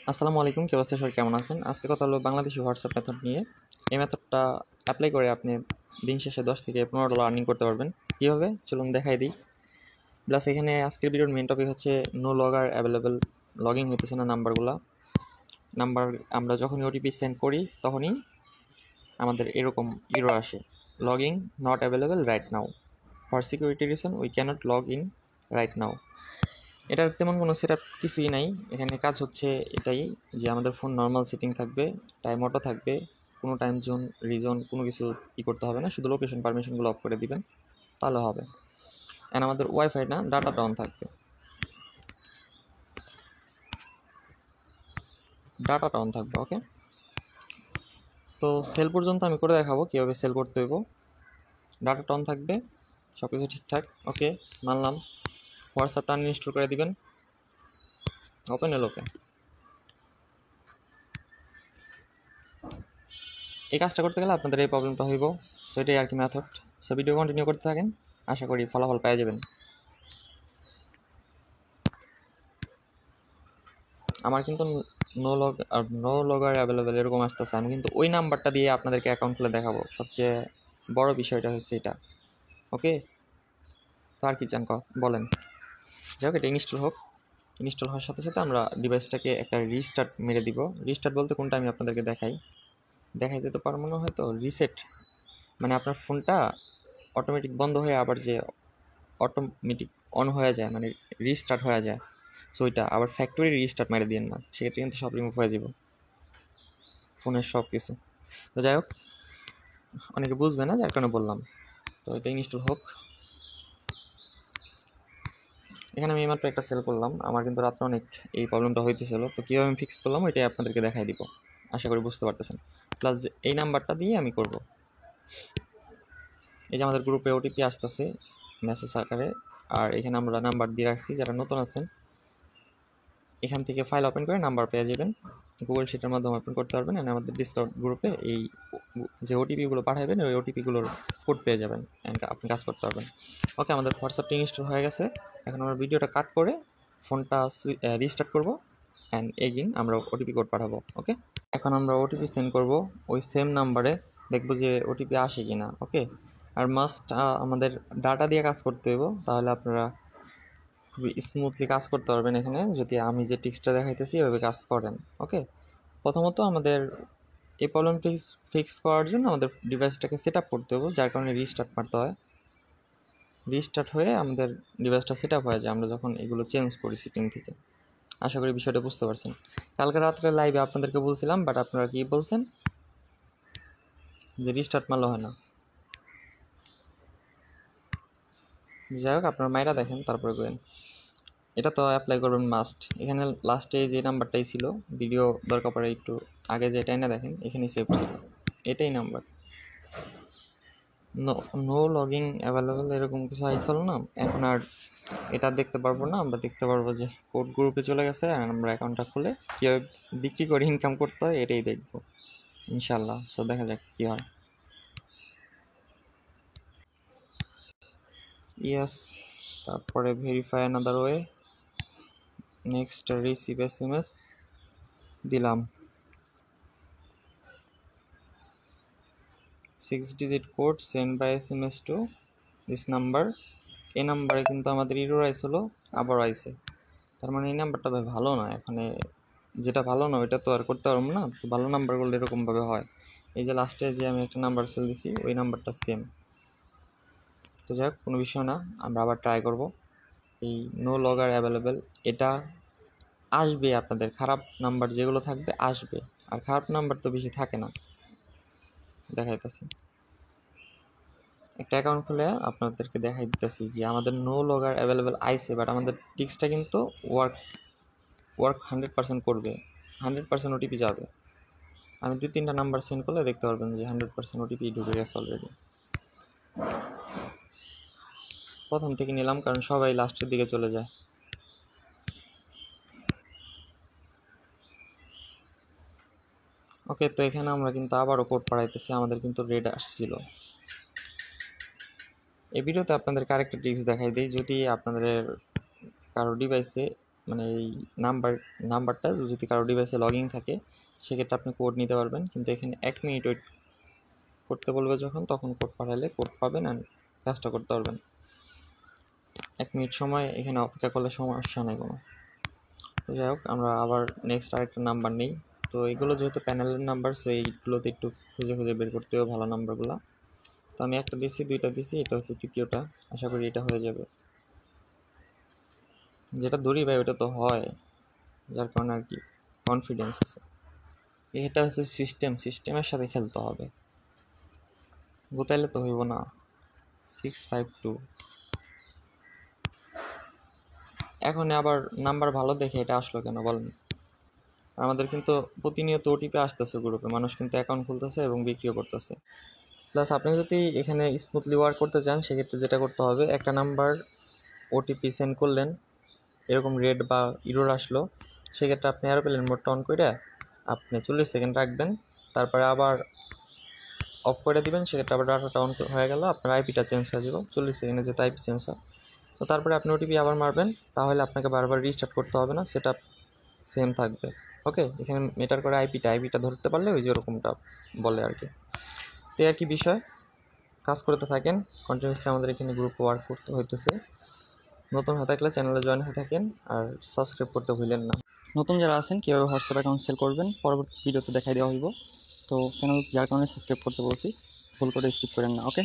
আসসালামু আলাইকুম, কি অবস্থা সবাই, কেমন আছেন? আজকে কথা হলো বাংলাদেশি হোয়াটসঅ্যাপ মেথড নিয়ে। এই মেথডটা অ্যাপ্লাই করে আপনি দিন শেষে $10 থেকে $15 আর্নিং করতে পারবেন। কীভাবে চলুন দেখাই দিই। প্লাস এখানে আজকের ভিডিওর মেন টপিক হচ্ছে নো লগার অ্যাভেলেবেল, লগইন হইতেছে না নাম্বার আমরা যখনই ওটিপি সেন্ড করি তখনই আমাদের এরকম ইরর আসে, login not available right now, for security reason we can't log in right now. এটার তেমন কোনো সেটআপ কিছুই নাই। এখানে কাজ হচ্ছে এটাই যে আমাদের ফোন নর্মাল সেটিং থাকবে, টাইম অটো থাকবে, কোনো টাইম জোন রিজন কোনো কিছু করতে হবে না, শুধু লোকেশন পারমিশনগুলো অফ করে দিবেন তাহলে হবে। অ্যান্ড আমাদের ওয়াইফাই না, ডাটাটা অন থাকবে, ওকে। তো সেল পর্যন্ত আমি করে দেখাবো কীভাবে সেল করতে হইব। ডাটাটা অন থাকবে, সব কিছু ঠিকঠাক, ওকে মানলাম। হোয়াটসঅ্যাপটা আনইনস্টল করে দিবেন, ওপেন ওপেন। এই কাজটা করতে গেলে আপনাদের এই প্রবলেমটা হইব, সেটাই আর কি মেথড। সো ভিডিও কন্টিনিউ করতে থাকেন, আশা করি ফলাফল পেয়ে যাবেন। আমার কিন্তু নো লগার অ্যাভেলেবেল এরকম আসতেছে। আমি কিন্তু ওই নাম্বারটা দিয়ে আপনাদেরকে অ্যাকাউন্ট খুলে দেখাবো, সবচেয়ে বড় বিষয়টা হচ্ছে এটা, ওকে। তো আর কি চান বলেন। যাই হোক, এটা ইনস্টল হোক। ইনস্টল হওয়ার সাথে সাথে আমরা ডিভাইসটাকে একটা রিস্টার্ট মেরে দিব। রিস্টার্ট বলতে কোনটা আমি আপনাদেরকে দেখাইতে তো পারবো না হয়তো। রিসেট মানে আপনার ফোনটা অটোমেটিক বন্ধ হয়ে আবার যে অটোমেটিক অন হয়ে যায়, মানে রিস্টার্ট হয়ে যায়। সো ওইটা আবার ফ্যাক্টরি রিস্টার্ট মেরে দিন না, সেক্ষেত্রে কিন্তু সব রিমুভ হয়ে যাব, ফোনের সব কিছু। তো যাই হোক, অনেকে বুঝবে না, যার কারণে বললাম। তো এটা ইনস্টল হোক। এখানে আমি মাত্র একটা সেল করলাম, আমার কিন্তু রাত্রে অনেক এই প্রবলেমটা হইতেছিল। তো কীভাবে আমি ফিক্স করলাম ওইটাই আপনাদেরকে দেখাই দিব, আশা করি বুঝতে পারতেছেন। প্লাস এই নাম্বারটা দিয়ে আমি করব। এই যে আমাদের গ্রুপে ওটিপি আসতেছে মেসেজ আকারে, আর এখানে আমরা নাম্বার দিয়ে রাখছি। যারা নতুন আছেন এখান থেকে ফাইল ওপেন করে নাম্বার পেয়ে যাবেন, গুগল শিটের মাধ্যমে ওপেন করতে পারবেন। আর আমাদের ডিসকাউন্ট গ্রুপে এই যে ওটিপিগুলো পাঠাবেন ওই ওটিপিগুলোর কোড পেয়ে যাবেন, আপনি কাজ করতে পারবেন। ওকে, আমাদের হোয়াটসঅ্যাপটা ইনস্টল হয়ে গেছে। এখন আমরা ভিডিওটা কাট করে ফোনটা রিস্টার্ট করবো অ্যান্ড এগেইন আমরা ওটিপি কোড পাঠাবো, ওকে। এখন আমরা ওটিপি সেন্ড করব ওই সেম নাম্বারে, দেখবো যে ওটিপি আসে কি না, ওকে। আর মাস্ট আমাদের ডাটা দিয়ে কাজ করতে হইব, তাহলে আপনারা খুবই স্মুথলি কাজ করতে পারবেন এখানে, যদি আমি যে টিক্সটা দেখাইতেছি এভাবে কাজ করেন, ওকে। প্রথমত আমাদের এই প্রবলেম ফিক্স করার জন্য আমাদের ডিভাইসটাকে সেট আপ করতে হবে, যার কারণে রিস্টার্ট মারতে হয়। রিস্টার্ট হয়ে আমাদের ডিভাইসটা সেট আপ হয়ে যায় আমরা যখন এগুলো চেঞ্জ করি সেটিং থেকে। আশা করি বিষয়টা বুঝতে পারছেন। কালকে রাত্রে লাইভে আপনাদেরকে বলছিলাম, বাট আপনারা কি বলছেন যে রিস্টার্ট মারলে হয় না। যাই হোক, আপনারা মাইরা দেখেন তারপরে করেন। এটা তো অ্যাপ্লাই করবেন মাস্ট। এখানে লাস্টে যে নাম্বারটাই ছিল, ভিডিও দরকার পড়ে একটু আগে যেটাই না দেখেন, এখানেই সেভ ছিল, এটাই নাম্বার। নো লগইন অ্যাভেলেবেল এরকম কিছু আইছিল না। এখন আর এটা দেখতে পারবো না, আমরা দেখতে পারবো যে কোড গ্রুপে চলে গেছে, আর আমরা অ্যাকাউন্টটা খুলে কীভাবে বিক্রি করে ইনকাম করতে হয় এটাই দেখবো ইনশাল্লাহ। সো দেখা যাক কী হয়। ইয়েস, তারপরে verify another way, next receive SMS দিলাম। 6-digit code send by SMS to this number. এই নাম্বারে কিন্তু আমাদের ইরর আইছিল, আবার আইছে, তার মানে এই নাম্বারটা ভালো না। এখানে যেটা ভালো না ওইটা তো আর করতে পারবো না। তো ভালো নাম্বারগুলো এরকমভাবে হয়। এই যে লাস্টে যে আমি একটা নাম্বার সেল দিছি ওই নাম্বারটা সেম। তো যাই হোক, কোনো বিষয় না, আমরা আবার ট্রাই করব। এই নো লগার অ্যাভেলেবেল এটা আসবে, আপনাদের খারাপ নাম্বার যেগুলো থাকবে আসবে, আর খারাপ নাম্বার তো বেশি থাকে না। দেখাইতেছি, একটা অ্যাকাউন্ট খুলে আপনাদেরকে দেখাই দিতেছি যে আমাদের নো লগার অ্যাভেলেবেল আইসে, বাট আমাদের টিক্সটা কিন্তু ওয়ার্ক 100% করবে, 100% ওটিপি যাবে। আমি 2-3টা নাম্বার সেন্ড করলে দেখতে পারবেন যে 100% ওটিপি ঢুকে গেছে অলরেডি। প্রথম থেকে নিলাম কারণ সবাই লাস্টের দিকে চলে যায়। ওকে, তো এখানে আমরা কিন্তু আবারও কোড পাঠাইতেছি, আমাদের কিন্তু রেড আসছিল। এই ভিডিওতে আপনাদেরকে আরেকটা ট্রিক্স দেখাই দিই। যদি আপনাদের কারো ডিভাইসে মানে এই নাম্বারটা যদি কারো ডিভাইসে লগইন থাকে সেক্ষেত্রে আপনি কোড নিতে পারবেন, কিন্তু এখানে 1 মিনিট ওয়েট করতে বলবে যখন, তখন কোড পাঠালে কোড পাবেন আর কাজটা করতে পারবেন। 1 মিনিট সময় এখানে অপেক্ষা করলে সমস্যা নেই কোনো। তো যাই হোক, আমরা আবার নেক্সট আরেকটা নাম্বার নিই। তো এগুলো যেহেতু প্যানেলের নাম্বার, সো এইগুলোতে একটু খুঁজে খুঁজে বের করতে হবে ভালো নাম্বারগুলো। তো আমি একটা দিছি, 2টা দিছি, এটা হচ্ছে তৃতীয়টা। আশা করি এটা হয়ে যাবে। যেটা ধরি ভাই ওটা তো হয়, যার কারণে আর কি কনফিডেন্স আছে। এটা হচ্ছে সিস্টেমের সাথে খেলতে হবে, গোতাইলে তো হইব না। 652 এখন আবার নাম্বার ভালো দেখে এটা আসলো কেন বলেন? আমাদের কিন্তু প্রতিনিয়ত ওটিপি আসতেছে গ্রুপে, মানুষ কিন্তু অ্যাকাউন্ট খুলতেছে এবং বিক্রিও করতেছে। প্লাস আপনি যদি এখানে স্মুথলি ওয়ার্ক করতে চান সেক্ষেত্রে যেটা করতে হবে, একটা নাম্বার ওটিপি সেন্ড করলেন, এরকম রেড বা ইরোর আসলো, সেক্ষেত্রে আপনি এরোপ্লেন মোডটা অন করে আপনি 40 সেকেন্ড রাখবেন, তারপরে আবার অফ করে দিবেন, সেক্ষেত্রে আবার ডাটাটা অন হয়ে গেল, আপনার আইপিটা চেঞ্জ হয়ে যাবে 40 সেকেন্ডে যেহেতু আইপি চেঞ্জ হয়। তো তারপরে আপনি ওটিপি আবার মারবেন, তাহলে আপনাকে বারবার রিস্টার্ট করতে হবে না, সেটা সেম থাকবে। ওকে, এখানে মেটার করে আইপিটা ধরতে পারলে ওই যে ওরকমটা বলে আর কি। তো আর কি বিষয়, কাজ করতে থাকেন কন্টিনিউসলি, আমাদের এখানে গ্রুপ ওয়ার্ক করতে হইতেছে। নতুন হয়ে থাকলে চ্যানেলে জয়েন হয়ে থাকেন আর সাবস্ক্রাইব করতে ভুলেন না। নতুন যারা আছেন কীভাবে হোয়াটসঅ্যাপ অ্যাকাউন্ট সেল করবেন পরবর্তী ভিডিওতে দেখাই দেওয়া হইব। তো চ্যানেল যার কারণে সাবস্ক্রাইব করতে বলছি, ভুল করে স্কিপ করেন না। ওকে।